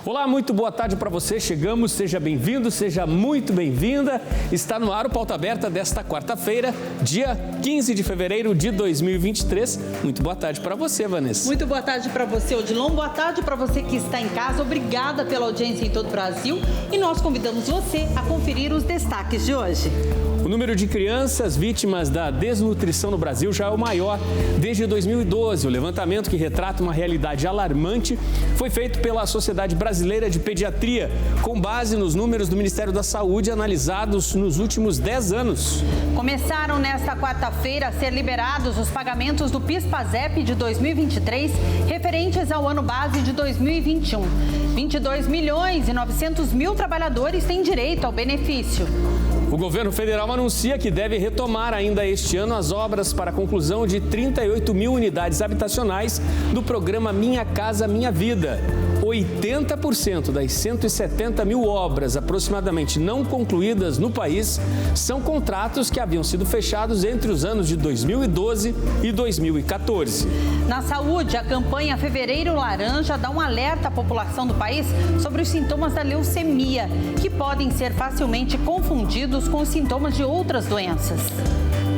Olá, muito boa tarde para você. Chegamos, seja bem-vindo, seja muito bem-vinda. Está no ar o Pauta Aberta desta quarta-feira, dia 15 de fevereiro de 2023. Muito boa tarde para você, Vanessa. Muito boa tarde para você, Odilon. Boa tarde para você que está em casa. Obrigada pela audiência em todo o Brasil. E nós convidamos você a conferir os destaques de hoje. O número de crianças vítimas da desnutrição no Brasil já é o maior desde 2012. O levantamento, que retrata uma realidade alarmante, foi feito pela Sociedade Brasileira de Pediatria, com base nos números do Ministério da Saúde analisados nos últimos 10 anos. Começaram nesta quarta-feira a ser liberados os pagamentos do PIS/PASEP de 2023, referentes ao ano base de 2021. 22 milhões e 900 mil trabalhadores têm direito ao benefício. O governo federal anuncia que deve retomar ainda este ano as obras para a conclusão de 38 mil unidades habitacionais do programa Minha Casa Minha Vida. 80% das 170 mil obras aproximadamente não concluídas no país são contratos que haviam sido fechados entre os anos de 2012 e 2014. Na saúde, a campanha Fevereiro Laranja dá um alerta à população do país sobre os sintomas da leucemia, que podem ser facilmente confundidos com os sintomas de outras doenças.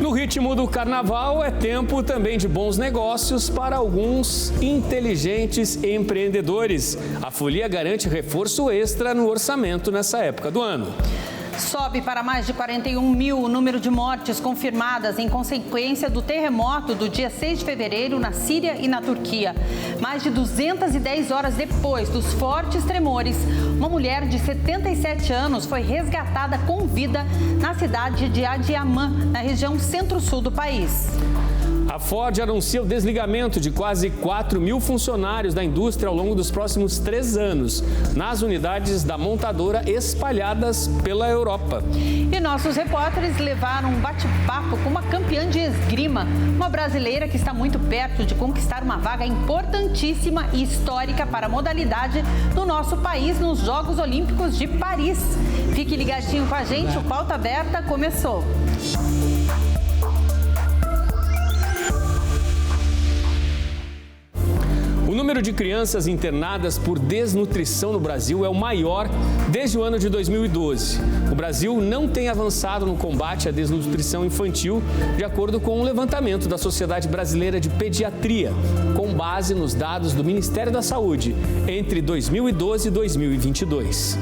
No ritmo do carnaval, é tempo também de bons negócios para alguns inteligentes empreendedores. A Folia garante reforço extra no orçamento nessa época do ano. Sobe para mais de 41 mil o número de mortes confirmadas em consequência do terremoto do dia 6 de fevereiro na Síria e na Turquia. Mais de 210 horas depois dos fortes tremores, uma mulher de 77 anos foi resgatada com vida na cidade de Adiamã, na região centro-sul do país. A Ford anuncia o desligamento de quase 4 mil funcionários da indústria ao longo dos próximos 3 anos, nas unidades da montadora espalhadas pela Europa. E nossos repórteres levaram um bate-papo com uma campeã de esgrima, uma brasileira que está muito perto de conquistar uma vaga importantíssima e histórica para a modalidade do nosso país nos Jogos Olímpicos de Paris. Fique ligadinho com a gente, o Pauta Aberta começou. O número de crianças internadas por desnutrição no Brasil é o maior desde o ano de 2012. O Brasil não tem avançado no combate à desnutrição infantil, de acordo com um levantamento da Sociedade Brasileira de Pediatria, com base nos dados do Ministério da Saúde, entre 2012 e 2022.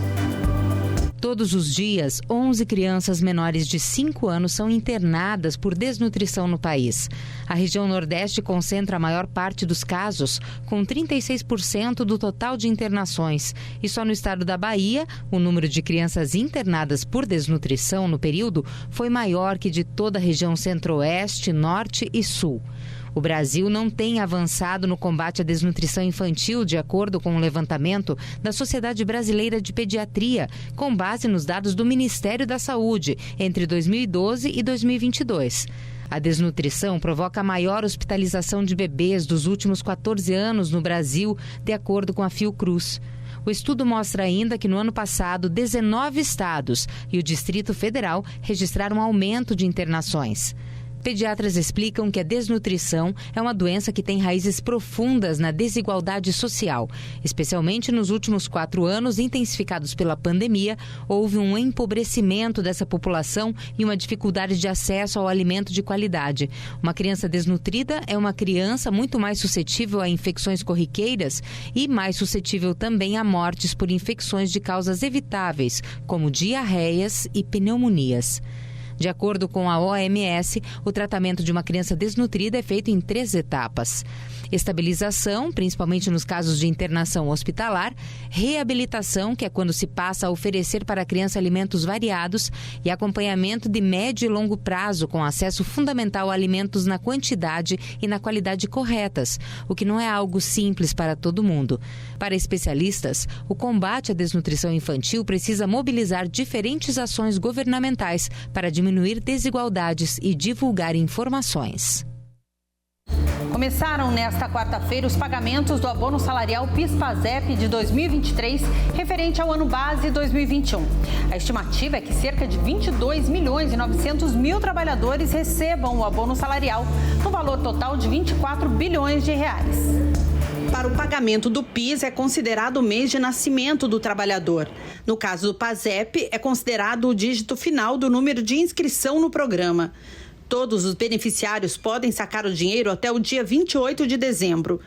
Todos os dias, 11 crianças menores de 5 anos são internadas por desnutrição no país. A região Nordeste concentra a maior parte dos casos, com 36% do total de internações. E só no estado da Bahia, o número de crianças internadas por desnutrição no período foi maior que de toda a região Centro-Oeste, Norte e Sul. O Brasil não tem avançado no combate à desnutrição infantil, de acordo com um levantamento da Sociedade Brasileira de Pediatria, com base nos dados do Ministério da Saúde, entre 2012 e 2022. A desnutrição provoca a maior hospitalização de bebês dos últimos 14 anos no Brasil, de acordo com a Fiocruz. O estudo mostra ainda que no ano passado, 19 estados e o Distrito Federal registraram um aumento de internações. Pediatras explicam que a desnutrição é uma doença que tem raízes profundas na desigualdade social. Especialmente nos últimos 4 anos, intensificados pela pandemia, houve um empobrecimento dessa população e uma dificuldade de acesso ao alimento de qualidade. Uma criança desnutrida é uma criança muito mais suscetível a infecções corriqueiras e mais suscetível também a mortes por infecções de causas evitáveis, como diarreias e pneumonias. De acordo com a OMS, o tratamento de uma criança desnutrida é feito em 3 etapas. Estabilização, principalmente nos casos de internação hospitalar, reabilitação, que é quando se passa a oferecer para a criança alimentos variados, e acompanhamento de médio e longo prazo, com acesso fundamental a alimentos na quantidade e na qualidade corretas, o que não é algo simples para todo mundo. Para especialistas, o combate à desnutrição infantil precisa mobilizar diferentes ações governamentais para diminuir desigualdades e divulgar informações. Começaram nesta quarta-feira os pagamentos do abono salarial PIS/PASEP de 2023, referente ao ano base 2021. A estimativa é que cerca de 22 milhões e 900 mil trabalhadores recebam o abono salarial, no valor total de 24 bilhões de reais. Para o pagamento do PIS, é considerado o mês de nascimento do trabalhador. No caso do PASEP, é considerado o dígito final do número de inscrição no programa. Todos os beneficiários podem sacar o dinheiro até o dia 28 de dezembro.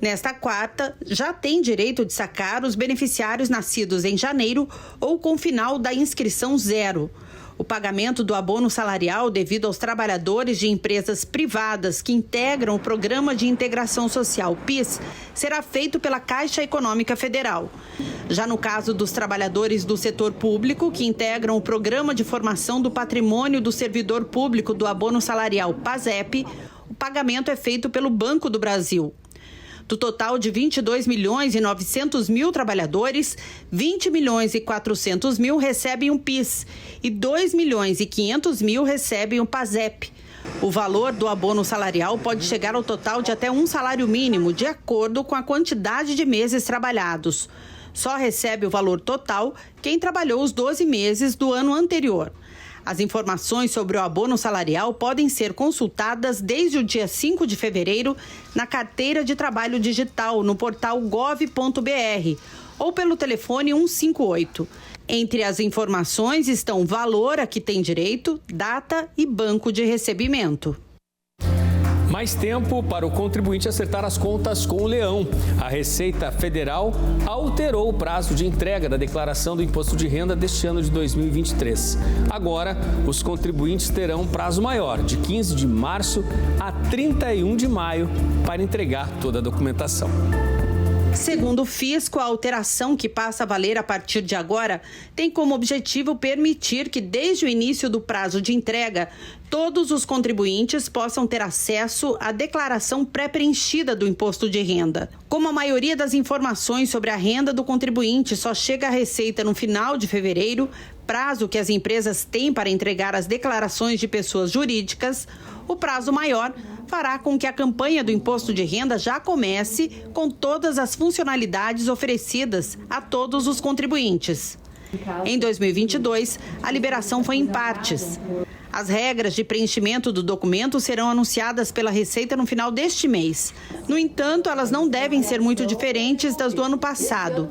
Nesta quarta, já tem direito de sacar os beneficiários nascidos em janeiro ou com final da inscrição zero. O pagamento do abono salarial devido aos trabalhadores de empresas privadas que integram o Programa de Integração Social, PIS, será feito pela Caixa Econômica Federal. Já no caso dos trabalhadores do setor público, que integram o Programa de Formação do Patrimônio do Servidor Público do Abono Salarial, PASEP, o pagamento é feito pelo Banco do Brasil. Do total de 22 milhões e 900 mil trabalhadores, 20 milhões e 400 mil recebem um PIS e 2 milhões e 500 mil recebem um PASEP. O valor do abono salarial pode chegar ao total de até um salário mínimo, de acordo com a quantidade de meses trabalhados. Só recebe o valor total quem trabalhou os 12 meses do ano anterior. As informações sobre o abono salarial podem ser consultadas desde o dia 5 de fevereiro na carteira de trabalho digital no portal gov.br ou pelo telefone 158. Entre as informações estão o valor a que tem direito, data e banco de recebimento. Mais tempo para o contribuinte acertar as contas com o leão. A Receita Federal alterou o prazo de entrega da declaração do imposto de renda deste ano de 2023. Agora, os contribuintes terão um prazo maior, de 15 de março a 31 de maio, para entregar toda a documentação. Segundo o Fisco, a alteração que passa a valer a partir de agora tem como objetivo permitir que, desde o início do prazo de entrega, todos os contribuintes possam ter acesso à declaração pré-preenchida do imposto de renda. Como a maioria das informações sobre a renda do contribuinte só chega à Receita no final de fevereiro, prazo que as empresas têm para entregar as declarações de pessoas jurídicas, o prazo maior fará com que a campanha do imposto de renda já comece com todas as funcionalidades oferecidas a todos os contribuintes. Em 2022, a liberação foi em partes. As regras de preenchimento do documento serão anunciadas pela Receita no final deste mês. No entanto, elas não devem ser muito diferentes das do ano passado.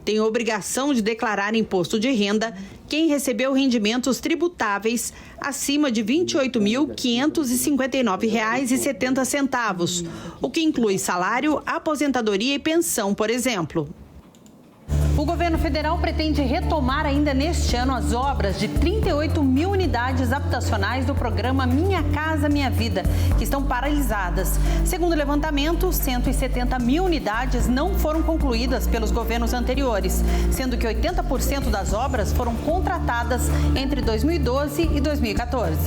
Tem a obrigação de declarar imposto de renda quem recebeu rendimentos tributáveis acima de R$ 28.559,70, o que inclui salário, aposentadoria e pensão, por exemplo. O governo federal pretende retomar ainda neste ano as obras de 38 mil unidades habitacionais do programa Minha Casa Minha Vida, que estão paralisadas. Segundo o levantamento, 170 mil unidades não foram concluídas pelos governos anteriores, sendo que 80% das obras foram contratadas entre 2012 e 2014.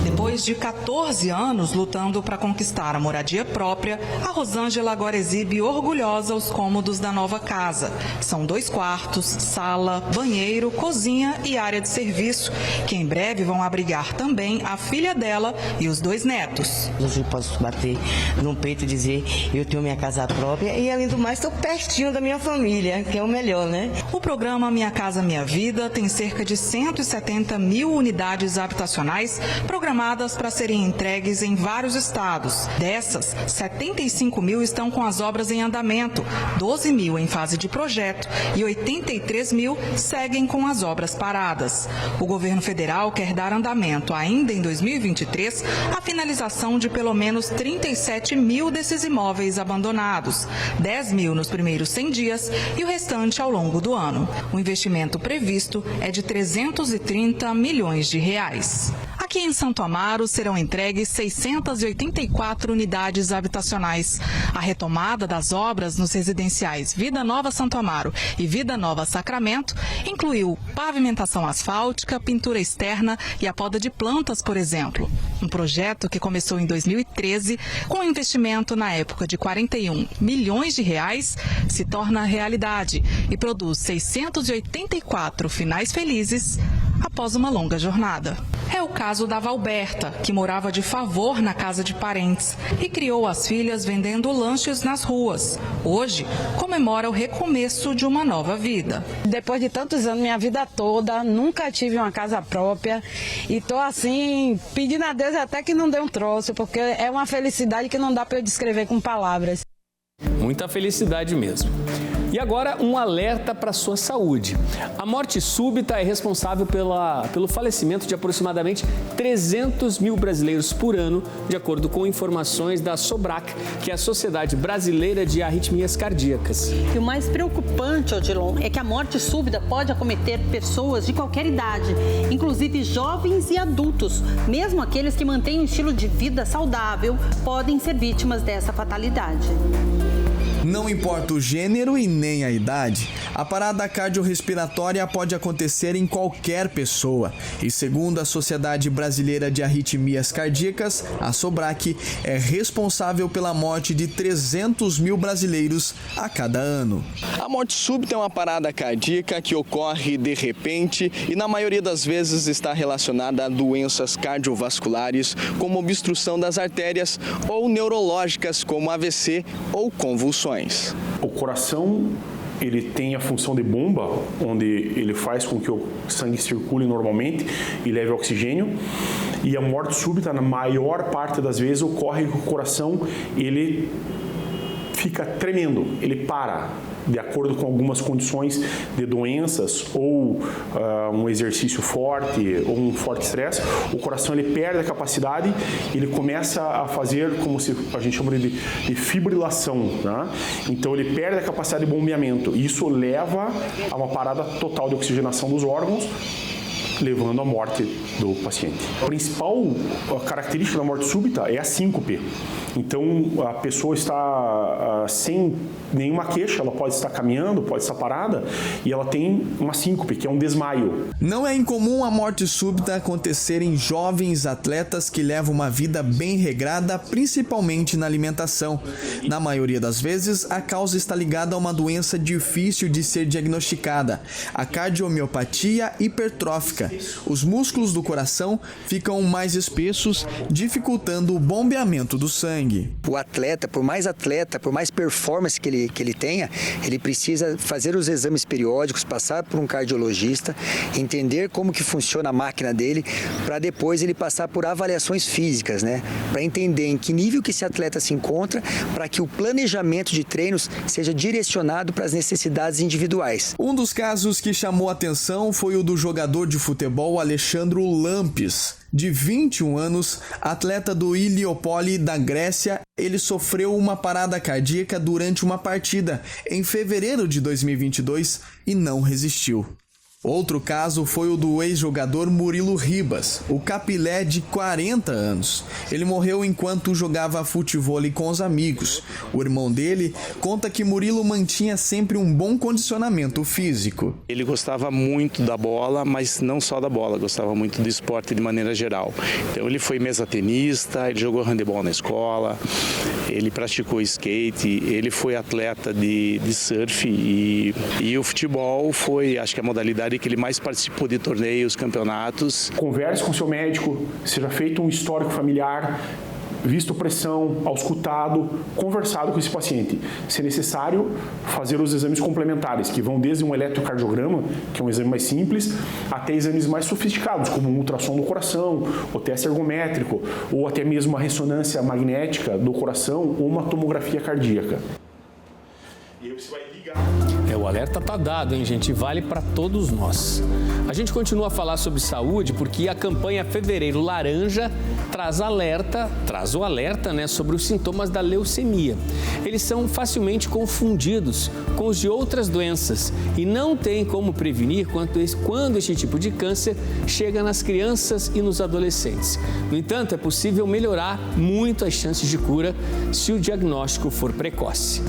Depois de 14 anos lutando para conquistar a moradia própria, a Rosângela agora exibe orgulhosa os cômodos da nova casa. São 2 quartos, sala, banheiro, cozinha e área de serviço, que em breve vão abrigar também a filha dela e os 2 netos. Hoje eu posso bater no peito e dizer eu tenho minha casa própria e, além do mais, estou pertinho da minha família, que é o melhor, né? O programa Minha Casa Minha Vida tem cerca de 170 mil unidades habitacionais programadas para serem entregues em vários estados. Dessas, 75 mil estão com as obras em andamento, 12 mil em fase de projeto e 83 mil seguem com as obras paradas. O governo federal quer dar andamento ainda em 2023 à finalização de pelo menos 37 mil desses imóveis abandonados, 10 mil nos primeiros 100 dias e o restante ao longo do ano. O investimento previsto é de 330 milhões de reais. Aqui em Santo Amaro serão entregues 684 unidades habitacionais. A retomada das obras nos residenciais Vida Nova Santo Amaro e Vida Nova Sacramento incluiu pavimentação asfáltica, pintura externa e a poda de plantas, por exemplo. Um projeto que começou em 2013 com um investimento na época de 41 milhões de reais se torna realidade e produz 684 finais felizes após uma longa jornada. É o caso da Valberta, que morava de favor na casa de parentes e criou as filhas vendendo lanches nas ruas. Hoje, comemora o recomeço de uma nova vida. Depois de tantos anos, minha vida toda, nunca tive uma casa própria e estou assim, pedindo a Deus até que não dê um troço, porque é uma felicidade que não dá para eu descrever com palavras. muita felicidade mesmo. E agora um alerta para a sua saúde. A morte súbita é responsável pelo falecimento de aproximadamente 300 mil brasileiros por ano, de acordo com informações da SOBRAC, que é a Sociedade Brasileira de Arritmias Cardíacas. E o mais preocupante, Odilon, é que a morte súbita pode acometer pessoas de qualquer idade, inclusive jovens e adultos. Mesmo aqueles que mantêm um estilo de vida saudável podem ser vítimas dessa fatalidade. Não importa o gênero e nem a idade, a parada cardiorrespiratória pode acontecer em qualquer pessoa. E segundo a Sociedade Brasileira de Arritmias Cardíacas, a SOBRAC é responsável pela morte de 300 mil brasileiros a cada ano. A morte súbita é uma parada cardíaca que ocorre de repente e na maioria das vezes está relacionada a doenças cardiovasculares, como obstrução das artérias, ou neurológicas, como AVC ou convulsões. O coração, ele tem a função de bomba, onde ele faz com que o sangue circule normalmente e leve oxigênio. E a morte súbita, na maior parte das vezes, ocorre que o coração ele fica tremendo, ele para. De acordo com algumas condições de doenças ou um exercício forte ou um forte estresse, o coração ele perde a capacidade, ele começa a fazer como se a gente chama de fibrilação, né? Então ele perde a capacidade de bombeamento e isso leva a uma parada total de oxigenação dos órgãos, levando à morte do paciente. A principal característica da morte súbita é a síncope. Então, a pessoa está sem nenhuma queixa, ela pode estar caminhando, pode estar parada, e ela tem uma síncope, que é um desmaio. Não é incomum a morte súbita acontecer em jovens atletas que levam uma vida bem regrada, principalmente na alimentação. Na maioria das vezes, a causa está ligada a uma doença difícil de ser diagnosticada, a cardiomiopatia hipertrófica. Os músculos do coração ficam mais espessos, dificultando o bombeamento do sangue. O atleta, por mais performance que ele tenha, ele precisa fazer os exames periódicos, passar por um cardiologista, entender como que funciona a máquina dele, para depois ele passar por avaliações físicas, né? Para entender em que nível que esse atleta se encontra, para que o planejamento de treinos seja direcionado para as necessidades individuais. Um dos casos que chamou a atenção foi o do jogador de futebol Alexandro Lampis, de 21 anos, atleta do Iliopoli da Grécia. Ele sofreu uma parada cardíaca durante uma partida em fevereiro de 2022 e não resistiu. Outro caso foi o do ex-jogador Murilo Ribas, o capilé de 40 anos. Ele morreu enquanto jogava futevôlei com os amigos. O irmão dele conta que Murilo mantinha sempre um bom condicionamento físico. Ele gostava muito da bola, mas não só da bola, gostava muito do esporte de maneira geral. Então ele foi mesatenista, ele jogou handebol na escola, ele praticou skate, ele foi atleta de surf e o futebol foi, acho que a modalidade que ele mais participou de torneios, campeonatos. Converse com seu médico, seja feito um histórico familiar, visto pressão, auscultado, conversado com esse paciente. Se necessário, fazer os exames complementares, que vão desde um eletrocardiograma, que é um exame mais simples, até exames mais sofisticados, como um ultrassom do coração, o teste ergométrico, ou até mesmo uma ressonância magnética do coração ou uma tomografia cardíaca. E aí você vai ligar. O alerta tá dado, hein, gente? Vale para todos nós. A gente continua a falar sobre saúde porque a campanha Fevereiro Laranja traz o alerta, né, sobre os sintomas da leucemia. Eles são facilmente confundidos com os de outras doenças e não tem como prevenir quando este tipo de câncer chega nas crianças e nos adolescentes. No entanto, é possível melhorar muito as chances de cura se o diagnóstico for precoce.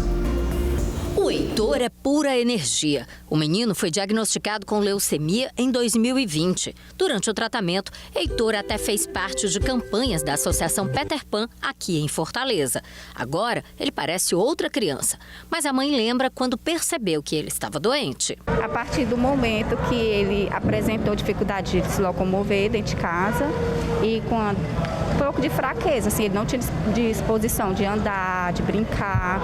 O Heitor é pura energia. O menino foi diagnosticado com leucemia em 2020. Durante o tratamento, Heitor até fez parte de campanhas da Associação Peter Pan aqui em Fortaleza. Agora, ele parece outra criança. Mas a mãe lembra quando percebeu que ele estava doente. A partir do momento que ele apresentou dificuldade de se locomover dentro de casa e com um pouco de fraqueza, assim, ele não tinha disposição de andar, de brincar,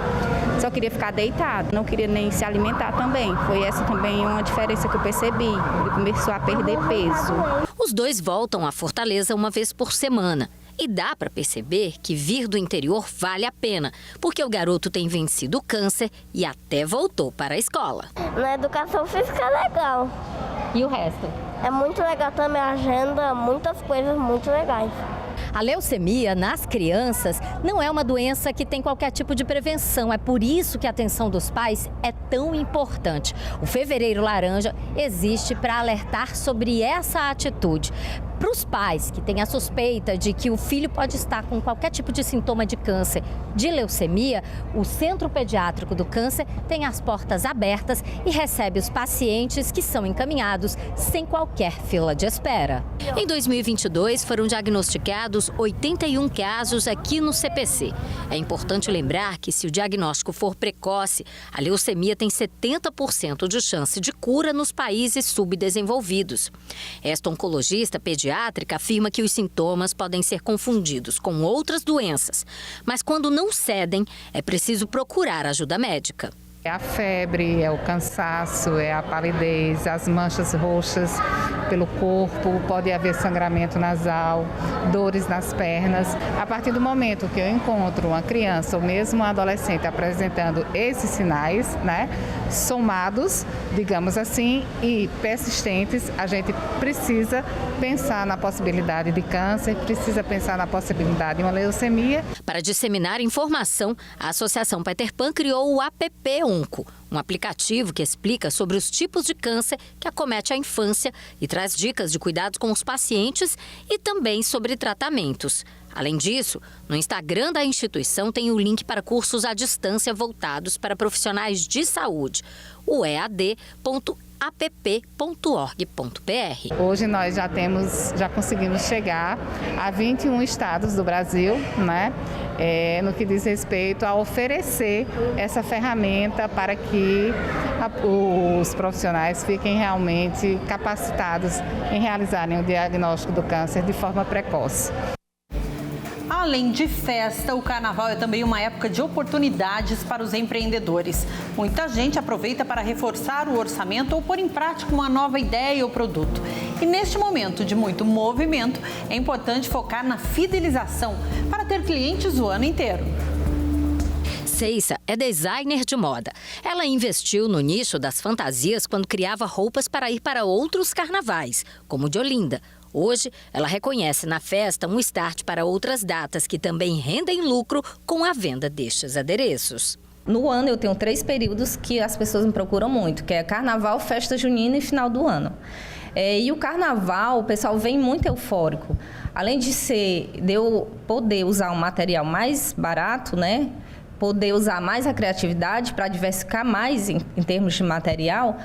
só queria ficar deitado. Não queria nem se alimentar também. Foi essa também uma diferença que eu percebi. Ele começou a perder peso. Os dois voltam a Fortaleza uma vez por semana. E dá para perceber que vir do interior vale a pena, porque o garoto tem vencido o câncer e até voltou para a escola. Na educação física é legal. E o resto? É muito legal também a agenda, muitas coisas muito legais. A leucemia nas crianças não é uma doença que tem qualquer tipo de prevenção. É por isso que a atenção dos pais é tão importante. O Fevereiro Laranja existe para alertar sobre essa atitude. Para os pais que têm a suspeita de que o filho pode estar com qualquer tipo de sintoma de câncer, de leucemia, o Centro Pediátrico do Câncer tem as portas abertas e recebe os pacientes que são encaminhados sem qualquer fila de espera. Em 2022, foram diagnosticados 81 casos aqui no CPC. É importante lembrar que se o diagnóstico for precoce, a leucemia tem 70% de chance de cura nos países subdesenvolvidos. Esta oncologista pediátrica afirma que os sintomas podem ser confundidos com outras doenças, mas quando não cedem, é preciso procurar ajuda médica. É a febre, é o cansaço, é a palidez, as manchas roxas pelo corpo, pode haver sangramento nasal, dores nas pernas. A partir do momento que eu encontro uma criança ou mesmo um adolescente apresentando esses sinais, somados, digamos assim, e persistentes, a gente precisa pensar na possibilidade de câncer, precisa pensar na possibilidade de uma leucemia. Para disseminar informação, a Associação Peter Pan criou o app Onco, um aplicativo que explica sobre os tipos de câncer que acomete a infância e traz dicas de cuidados com os pacientes e também sobre tratamentos. Além disso, no Instagram da instituição tem o link para cursos à distância voltados para profissionais de saúde, o ead.app.org.br. Hoje nós já conseguimos chegar a 21 estados do Brasil, no que diz respeito a oferecer essa ferramenta para que os profissionais fiquem realmente capacitados em realizarem o diagnóstico do câncer de forma precoce. Além de festa, o carnaval é também uma época de oportunidades para os empreendedores. Muita gente aproveita para reforçar o orçamento ou pôr em prática uma nova ideia ou produto. E neste momento de muito movimento, é importante focar na fidelização para ter clientes o ano inteiro. Ceissa é designer de moda. Ela investiu no nicho das fantasias quando criava roupas para ir para outros carnavais, como o de Olinda. Hoje, ela reconhece na festa um start para outras datas que também rendem lucro com a venda destes adereços. No ano, eu tenho 3 períodos que as pessoas me procuram muito, que é carnaval, festa junina e final do ano. E o carnaval, o pessoal vem muito eufórico. Além de eu poder usar um material mais barato, poder usar mais a criatividade para diversificar mais em termos de material,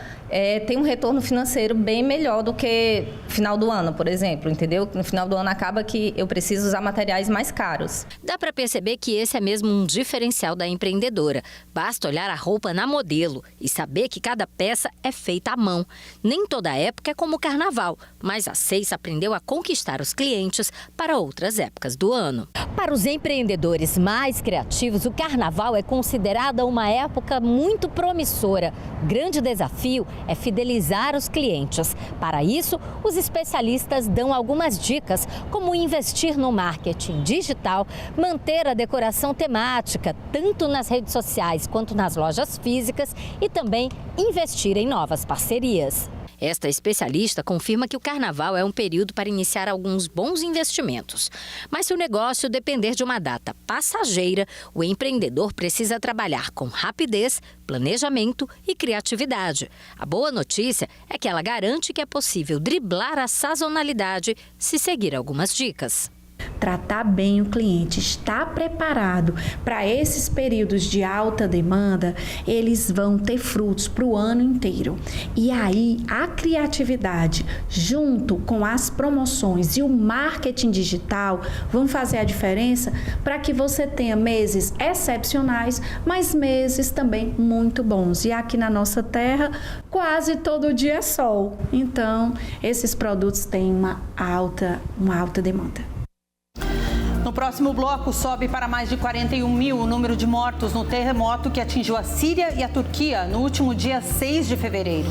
tem um retorno financeiro bem melhor do que final do ano, por exemplo, entendeu? No final do ano acaba que eu preciso usar materiais mais caros. Dá para perceber que esse é mesmo um diferencial da empreendedora. Basta olhar a roupa na modelo e saber que cada peça é feita à mão. Nem toda época é como o carnaval, mas a Ceissa aprendeu a conquistar os clientes para outras épocas do ano. Para os empreendedores mais criativos, o carnaval é considerada uma época muito promissora. Grande desafio é fidelizar os clientes. Para isso, os especialistas dão algumas dicas, como investir no marketing digital, manter a decoração temática, tanto nas redes sociais quanto nas lojas físicas, e também investir em novas parcerias. Esta especialista confirma que o carnaval é um período para iniciar alguns bons investimentos. Mas se o negócio depender de uma data passageira, o empreendedor precisa trabalhar com rapidez, planejamento e criatividade. A boa notícia é que ela garante que é possível driblar a sazonalidade se seguir algumas dicas. Tratar bem o cliente, estar preparado para esses períodos de alta demanda, eles vão ter frutos para o ano inteiro. E aí, a criatividade, junto com as promoções e o marketing digital, vão fazer a diferença para que você tenha meses excepcionais, mas meses também muito bons. E aqui na nossa terra, quase todo dia é sol. Então, esses produtos têm uma alta demanda. No próximo bloco, sobe para mais de 41 mil o número de mortos no terremoto que atingiu a Síria e a Turquia no último dia 6 de fevereiro.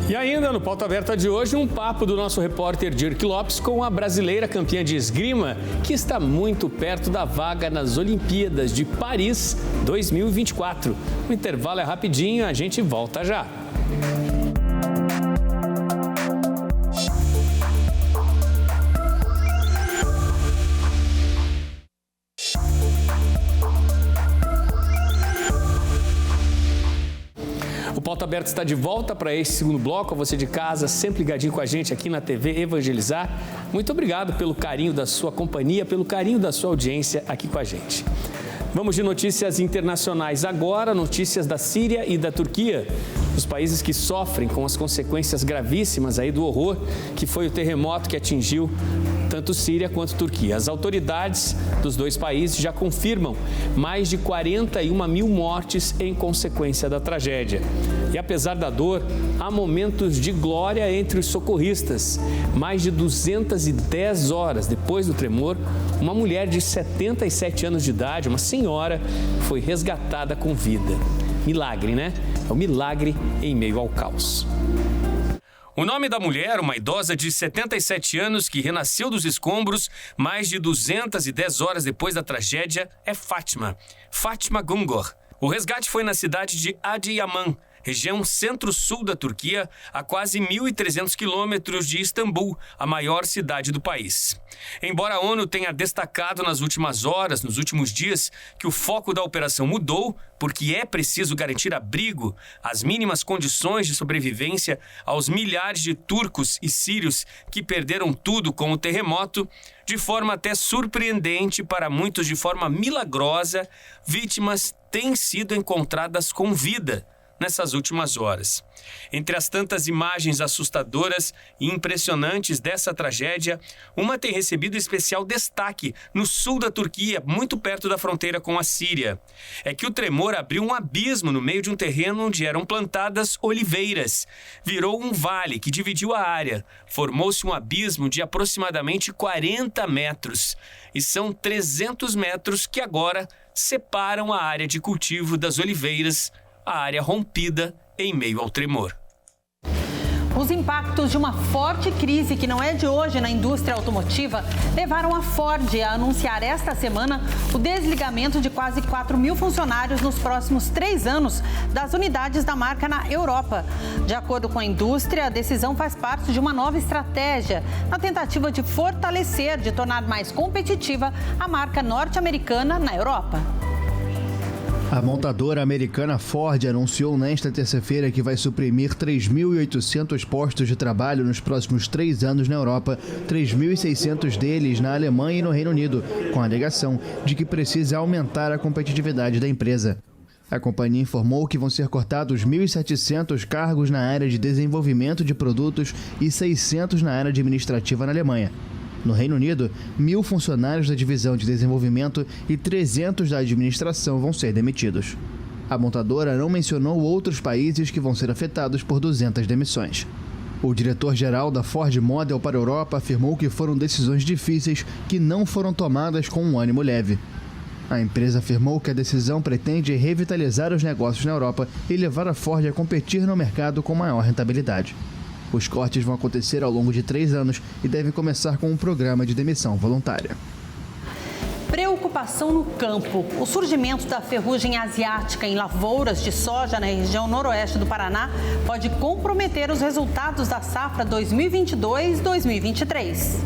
E ainda no Pauta Aberta de hoje, um papo do nosso repórter Dirk Lopes com a brasileira campeã de esgrima, que está muito perto da vaga nas Olimpíadas de Paris 2024. O intervalo é rapidinho, a gente volta já. O Pauta Aberta está de volta para este segundo bloco. A você de casa, sempre ligadinho com a gente aqui na TV Evangelizar. Muito obrigado pelo carinho da sua companhia, pelo carinho da sua audiência aqui com a gente. Vamos de notícias internacionais agora, notícias da Síria e da Turquia. Os países que sofrem com as consequências gravíssimas aí do horror que foi o terremoto que atingiu tanto Síria quanto Turquia. As autoridades dos dois países já confirmam mais de 41 mil mortes em consequência da tragédia. E apesar da dor, há momentos de glória entre os socorristas. Mais de 210 horas depois do tremor, uma mulher de 77 anos de idade, uma senhora, foi resgatada com vida. Milagre, né? É um milagre em meio ao caos. O nome da mulher, uma idosa de 77 anos que renasceu dos escombros mais de 210 horas depois da tragédia, é Fátima Güngör. O resgate foi na cidade de Adıyaman, região centro-sul da Turquia, a quase 1.300 quilômetros de Istambul, a maior cidade do país. Embora a ONU tenha destacado nas últimas horas, nos últimos dias, que o foco da operação mudou, porque é preciso garantir abrigo, as mínimas condições de sobrevivência aos milhares de turcos e sírios que perderam tudo com o terremoto, de forma até surpreendente para muitos de forma milagrosa, vítimas têm sido encontradas com vida nessas últimas horas. Entre as tantas imagens assustadoras e impressionantes dessa tragédia, uma tem recebido especial destaque no sul da Turquia, muito perto da fronteira com a Síria. É que o tremor abriu um abismo no meio de um terreno onde eram plantadas oliveiras. Virou um vale que dividiu a área. Formou-se um abismo de aproximadamente 40 metros. E são 300 metros que agora separam a área de cultivo das oliveiras, a área rompida em meio ao tremor. Os impactos de uma forte crise que não é de hoje na indústria automotiva levaram a Ford a anunciar esta semana o desligamento de quase 4 mil funcionários nos próximos 3 anos das unidades da marca na Europa. De acordo com a indústria, a decisão faz parte de uma nova estratégia na tentativa de fortalecer, de tornar mais competitiva a marca norte-americana na Europa. A montadora americana Ford anunciou nesta terça-feira que vai suprimir 3.800 postos de trabalho nos próximos 3 anos na Europa, 3.600 deles na Alemanha e no Reino Unido, com a alegação de que precisa aumentar a competitividade da empresa. A companhia informou que vão ser cortados 1.700 cargos na área de desenvolvimento de produtos e 600 na área administrativa na Alemanha. No Reino Unido, 1.000 funcionários da divisão de desenvolvimento e 300 da administração vão ser demitidos. A montadora não mencionou outros países que vão ser afetados por 200 demissões. O diretor-geral da Ford Model para a Europa afirmou que foram decisões difíceis que não foram tomadas com um ânimo leve. A empresa afirmou que a decisão pretende revitalizar os negócios na Europa e levar a Ford a competir no mercado com maior rentabilidade. Os cortes vão acontecer ao longo de 3 anos e devem começar com um programa de demissão voluntária. Preocupação no campo. O surgimento da ferrugem asiática em lavouras de soja na região noroeste do Paraná pode comprometer os resultados da safra 2022-2023.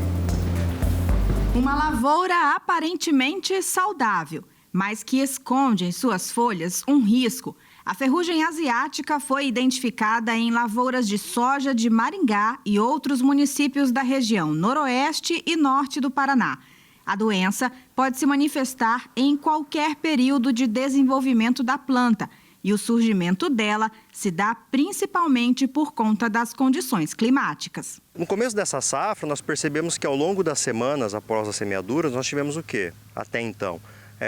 Uma lavoura aparentemente saudável, mas que esconde em suas folhas um risco. A ferrugem asiática foi identificada em lavouras de soja de Maringá e outros municípios da região noroeste e norte do Paraná. A doença pode se manifestar em qualquer período de desenvolvimento da planta e o surgimento dela se dá principalmente por conta das condições climáticas. No começo dessa safra, nós percebemos que ao longo das semanas após a semeadura, nós tivemos o quê? Até então,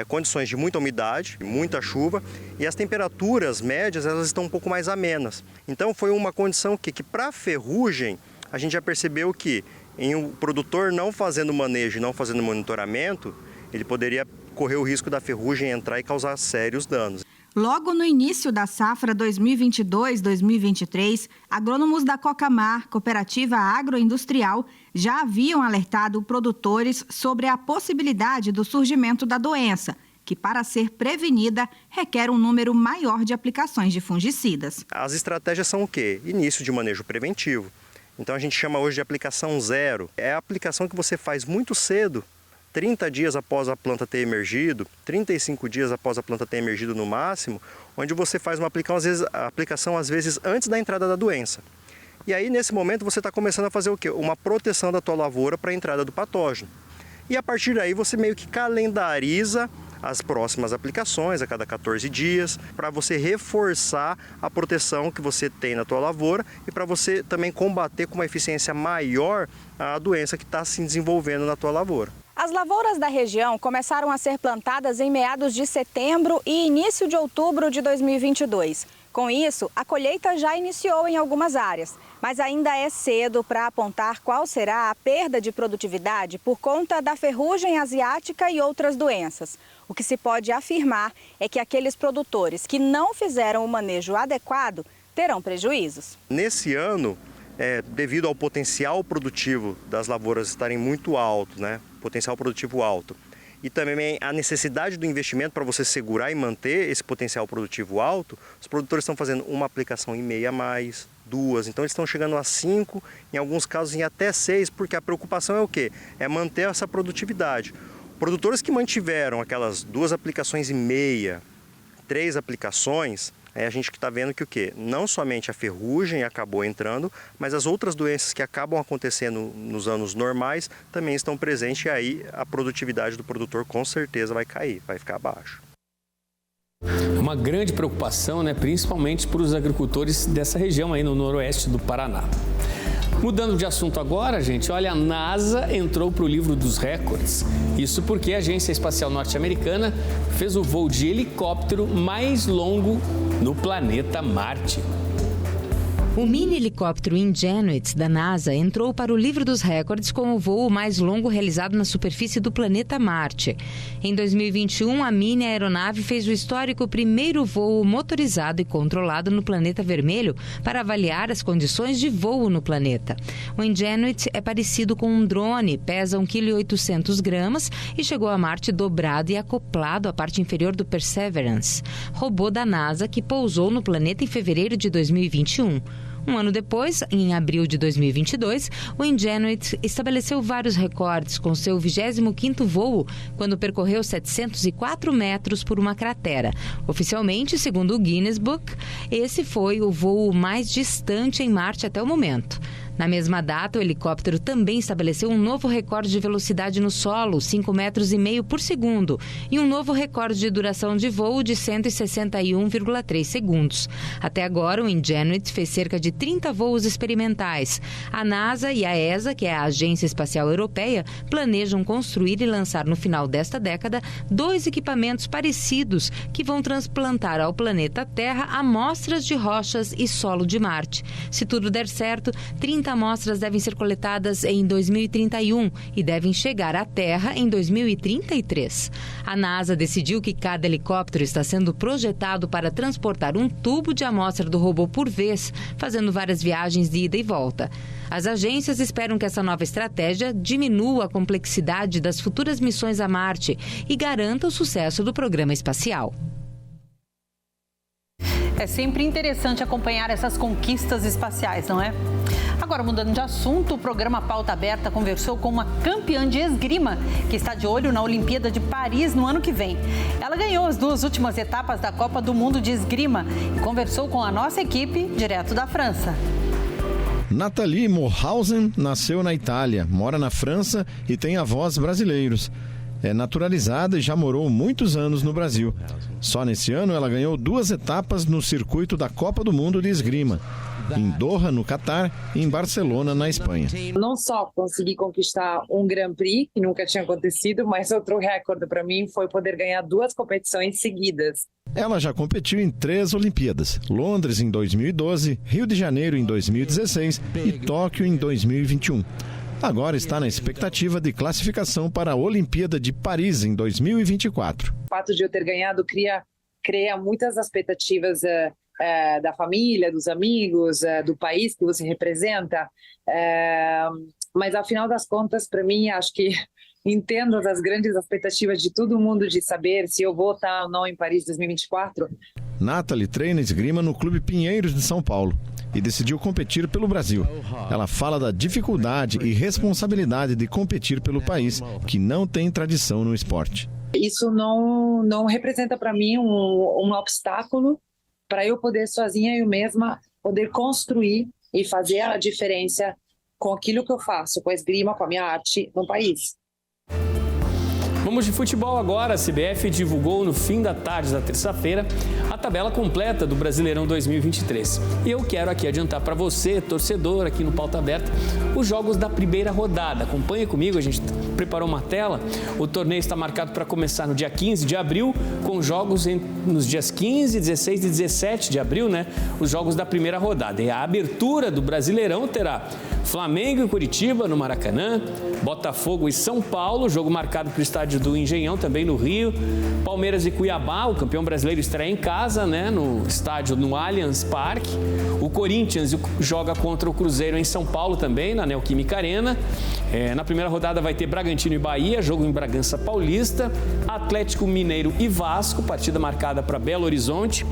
condições de muita umidade, muita chuva e as temperaturas médias elas estão um pouco mais amenas. Então foi uma condição que para a ferrugem a gente já percebeu que em o produtor não fazendo manejo, não fazendo monitoramento, ele poderia correr o risco da ferrugem entrar e causar sérios danos. Logo no início da safra 2022-2023, agrônomos da Cocamar, Cooperativa Agroindustrial, já haviam alertado produtores sobre a possibilidade do surgimento da doença, que, para ser prevenida, requer um número maior de aplicações de fungicidas. As estratégias são o quê? Início de manejo preventivo. Então a gente chama hoje de aplicação zero. É a aplicação que você faz muito cedo, 30 dias após a planta ter emergido, 35 dias após a planta ter emergido no máximo, onde você faz uma aplicação às vezes antes da entrada da doença. E aí nesse momento você está começando a fazer o quê? Uma proteção da tua lavoura para a entrada do patógeno. E a partir daí você meio que calendariza as próximas aplicações a cada 14 dias, para você reforçar a proteção que você tem na tua lavoura e para você também combater com uma eficiência maior a doença que está se desenvolvendo na tua lavoura. As lavouras da região começaram a ser plantadas em meados de setembro e início de outubro de 2022. Com isso, a colheita já iniciou em algumas áreas, mas ainda é cedo para apontar qual será a perda de produtividade por conta da ferrugem asiática e outras doenças. O que se pode afirmar é que aqueles produtores que não fizeram o manejo adequado terão prejuízos. Nesse ano, devido ao potencial produtivo das lavouras estarem muito alto, potencial produtivo alto, e também a necessidade do investimento para você segurar e manter esse potencial produtivo alto, os produtores estão fazendo uma aplicação e meia a mais, 2, então eles estão chegando a 5, em alguns casos em até 6, porque a preocupação é o quê? É manter essa produtividade. Produtores que mantiveram aquelas 2 aplicações e meia, 3 aplicações, a gente que está vendo que o quê? Não somente a ferrugem acabou entrando, mas as outras doenças que acabam acontecendo nos anos normais também estão presentes e aí a produtividade do produtor com certeza vai cair, vai ficar abaixo. Uma grande preocupação, principalmente para os agricultores dessa região aí no noroeste do Paraná. Mudando de assunto agora, gente, olha, a NASA entrou para o livro dos recordes. Isso porque a Agência Espacial Norte-Americana fez o voo de helicóptero mais longo no planeta Marte. O mini helicóptero Ingenuity da NASA entrou para o livro dos recordes com o voo mais longo realizado na superfície do planeta Marte. Em 2021, a mini aeronave fez o histórico primeiro voo motorizado e controlado no planeta vermelho para avaliar as condições de voo no planeta. O Ingenuity é parecido com um drone, pesa 1,8 kg e chegou a Marte dobrado e acoplado à parte inferior do Perseverance, robô da NASA que pousou no planeta em fevereiro de 2021. Um ano depois, em abril de 2022, o Ingenuity estabeleceu vários recordes com seu 25º voo, quando percorreu 704 metros por uma cratera. Oficialmente, segundo o Guinness Book, esse foi o voo mais distante em Marte até o momento. Na mesma data, o helicóptero também estabeleceu um novo recorde de velocidade no solo, 5,5 metros por segundo, e um novo recorde de duração de voo de 161,3 segundos. Até agora, o Ingenuity fez cerca de 30 voos experimentais. A NASA e a ESA, que é a Agência Espacial Europeia, planejam construir e lançar no final desta década 2 equipamentos parecidos que vão transplantar ao planeta Terra amostras de rochas e solo de Marte. Se tudo der certo, 30 amostras devem ser coletadas em 2031 e devem chegar à Terra em 2033. A NASA decidiu que cada helicóptero está sendo projetado para transportar um tubo de amostra do robô por vez, fazendo várias viagens de ida e volta. As agências esperam que essa nova estratégia diminua a complexidade das futuras missões a Marte e garanta o sucesso do programa espacial. É sempre interessante acompanhar essas conquistas espaciais, não é? Agora, mudando de assunto, o programa Pauta Aberta conversou com uma campeã de esgrima que está de olho na Olimpíada de Paris no ano que vem. Ela ganhou as 2 últimas etapas da Copa do Mundo de Esgrima e conversou com a nossa equipe direto da França. Nathalie Morhausen nasceu na Itália, mora na França e tem avós brasileiros. É naturalizada e já morou muitos anos no Brasil. Só nesse ano ela ganhou 2 etapas no circuito da Copa do Mundo de Esgrima, em Doha, no Catar, e em Barcelona, na Espanha. Não só consegui conquistar um Grand Prix, que nunca tinha acontecido, mas outro recorde para mim foi poder ganhar 2 competições seguidas. Ela já competiu em 3 Olimpíadas: Londres em 2012, Rio de Janeiro em 2016 e Tóquio em 2021. Agora está na expectativa de classificação para a Olimpíada de Paris em 2024. O fato de eu ter ganhado cria cria muitas expectativas da família, dos amigos, do país que você representa, mas ao final das contas, para mim, acho que entendo as grandes expectativas de todo mundo de saber se eu vou estar ou não em Paris 2024. Nathalie treina esgrima no Clube Pinheiros de São Paulo e decidiu competir pelo Brasil. Ela fala da dificuldade e responsabilidade de competir pelo país, que não tem tradição no esporte. Isso não representa para mim um obstáculo para eu poder sozinha, eu mesma, poder construir e fazer a diferença com aquilo que eu faço, com a esgrima, com a minha arte no país. Vamos de futebol agora. A CBF divulgou no fim da tarde da terça-feira a tabela completa do Brasileirão 2023. E eu quero aqui adiantar para você, torcedor, aqui no Pauta Aberta, os jogos da primeira rodada. Acompanhe comigo, a gente preparou uma tela. O torneio está marcado para começar no dia 15 de abril, com jogos nos dias 15, 16 e 17 de abril, né? Os jogos da primeira rodada. E a abertura do Brasileirão terá Flamengo e Curitiba no Maracanã, Botafogo e São Paulo, jogo marcado para o estádio do Engenhão, também no Rio. Palmeiras e Cuiabá, o campeão brasileiro estreia em casa, né, no estádio no Allianz Parque. O Corinthians joga contra o Cruzeiro em São Paulo também, na Neoquímica Arena. Na primeira rodada vai ter Bragantino e Bahia, jogo em Bragança Paulista. Atlético Mineiro e Vasco, partida marcada para Belo Horizonte.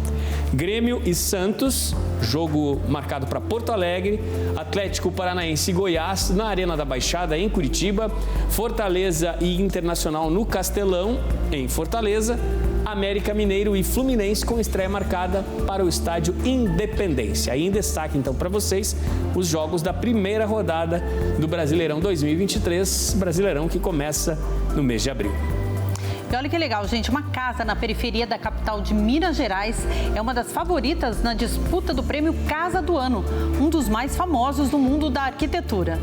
Grêmio e Santos, jogo marcado para Porto Alegre. Atlético Paranaense e Goiás na Arena da Baixada, em Curitiba. Fortaleza e Internacional no Castelão, em Fortaleza. América Mineiro e Fluminense com estreia marcada para o estádio Independência. Aí em destaque então para vocês os jogos da primeira rodada do Brasileirão 2023, Brasileirão que começa no mês de abril. E olha que legal, gente, uma casa na periferia da capital de Minas Gerais é uma das favoritas na disputa do prêmio Casa do Ano, um dos mais famosos do mundo da arquitetura.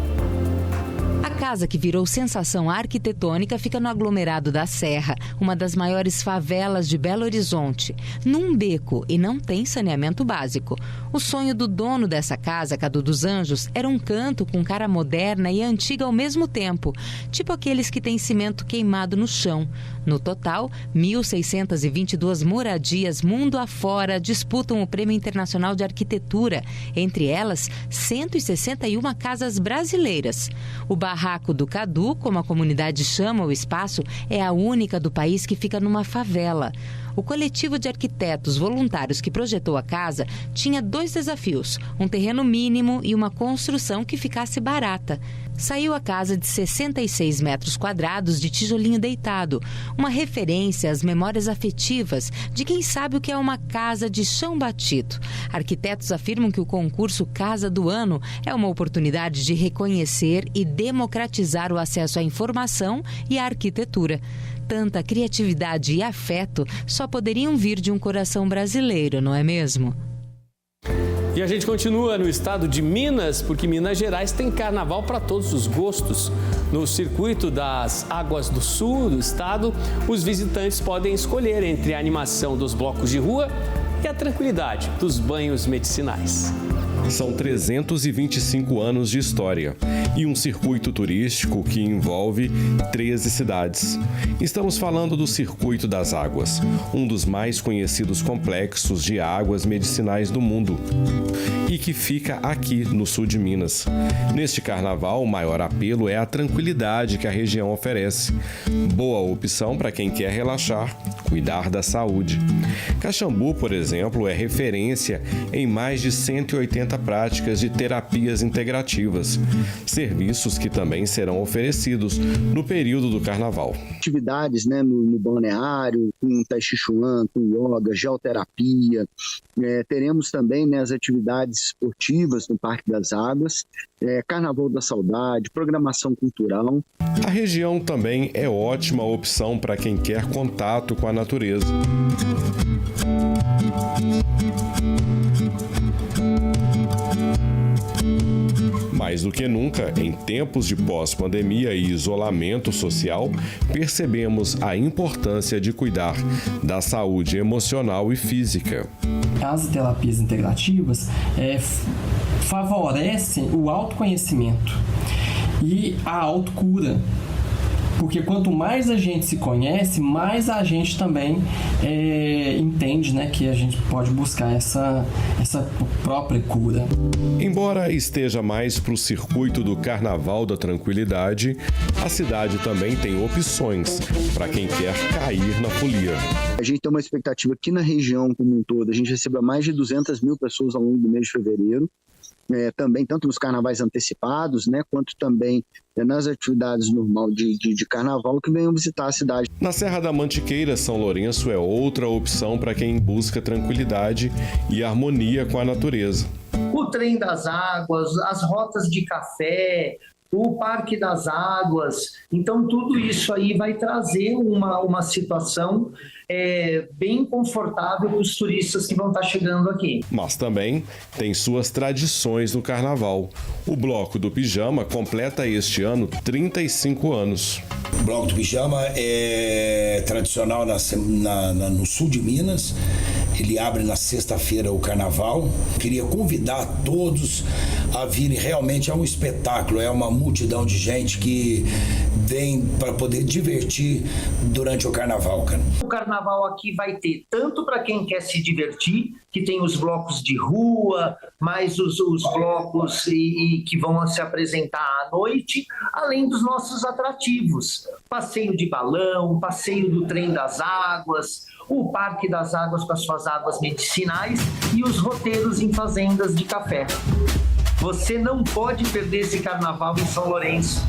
A casa que virou sensação arquitetônica fica no aglomerado da Serra, uma das maiores favelas de Belo Horizonte, num beco e não tem saneamento básico. O sonho do dono dessa casa, Cadu dos Anjos, era um canto com cara moderna e antiga ao mesmo tempo, tipo aqueles que têm cimento queimado no chão. No total, 1.622 moradias mundo afora disputam o Prêmio Internacional de Arquitetura, entre elas 161 casas brasileiras. O Barraco do Cadu, como a comunidade chama o espaço, é a única do país que fica numa favela. O coletivo de arquitetos voluntários que projetou a casa tinha 2 desafios: um terreno mínimo e uma construção que ficasse barata. Saiu a casa de 66 metros quadrados de tijolinho deitado, uma referência às memórias afetivas de quem sabe o que é uma casa de chão batido. Arquitetos afirmam que o concurso Casa do Ano é uma oportunidade de reconhecer e democratizar o acesso à informação e à arquitetura. Tanta criatividade e afeto só poderiam vir de um coração brasileiro, não é mesmo? E a gente continua no estado de Minas, porque Minas Gerais tem carnaval para todos os gostos. No circuito das Águas do Sul do estado, os visitantes podem escolher entre a animação dos blocos de rua e a tranquilidade dos banhos medicinais. São 325 anos de história e um circuito turístico que envolve 13 cidades. Estamos falando do Circuito das Águas, um dos mais conhecidos complexos de águas medicinais do mundo e que fica aqui no sul de Minas. Neste carnaval, o maior apelo é a tranquilidade que a região oferece. Boa opção para quem quer relaxar, cuidar da saúde. Caxambu, por exemplo, é referência em mais de 180 práticas de terapias integrativas, serviços que também serão oferecidos no período do carnaval. Atividades, né, no balneário, com tai chi chuan, com yoga, geoterapia. Teremos também, né, as atividades esportivas no Parque das Águas, Carnaval da Saudade, programação cultural. A região também é ótima opção para quem quer contato com a natureza. Mais do que nunca, em tempos de pós-pandemia e isolamento social, percebemos a importância de cuidar da saúde emocional e física. As terapias integrativas favorecem o autoconhecimento e a autocura. Porque quanto mais a gente se conhece, mais a gente também entende, né, que a gente pode buscar essa própria cura. Embora esteja mais para o circuito do Carnaval da Tranquilidade, a cidade também tem opções para quem quer cair na folia. A gente tem uma expectativa aqui na região como um todo, a gente receba mais de 200 mil pessoas ao longo do mês de fevereiro, também tanto nos carnavais antecipados, né, quanto também nas atividades normais de carnaval que venham visitar a cidade. Na Serra da Mantiqueira, São Lourenço é outra opção para quem busca tranquilidade e harmonia com a natureza. O trem das águas, as rotas de café, o Parque das Águas, então tudo isso aí vai trazer uma situação bem confortável para os turistas que vão estar chegando aqui. Mas também tem suas tradições no carnaval. O Bloco do Pijama completa este ano 35 anos. O Bloco do Pijama é tradicional no sul de Minas. Ele abre na sexta-feira o carnaval. Queria convidar todos a virem, realmente é um espetáculo, é uma multidão de gente que vem para poder divertir durante o carnaval, cara. O carnaval aqui vai ter tanto para quem quer se divertir, que tem os blocos de rua, mais os blocos que vão se apresentar à noite, além dos nossos atrativos. Passeio de balão, passeio do trem das águas, o Parque das Águas com as suas águas medicinais e os roteiros em fazendas de café. Você não pode perder esse carnaval em São Lourenço.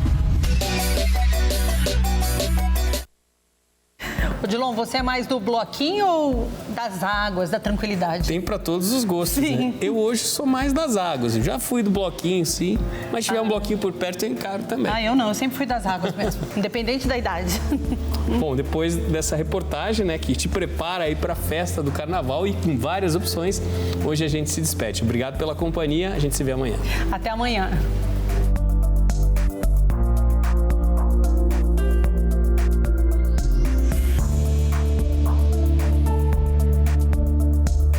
Odilon, você é mais do bloquinho ou das águas, da tranquilidade? Tem para todos os gostos, né? Eu hoje sou mais das águas. Eu já fui do bloquinho, sim. Mas se tiver um bloquinho por perto, eu encaro também. Eu não. Eu sempre fui das águas mesmo, independente da idade. Bom, depois dessa reportagem, né, que te prepara aí para a festa do carnaval e com várias opções, hoje a gente se despede. Obrigado pela companhia. A gente se vê amanhã. Até amanhã.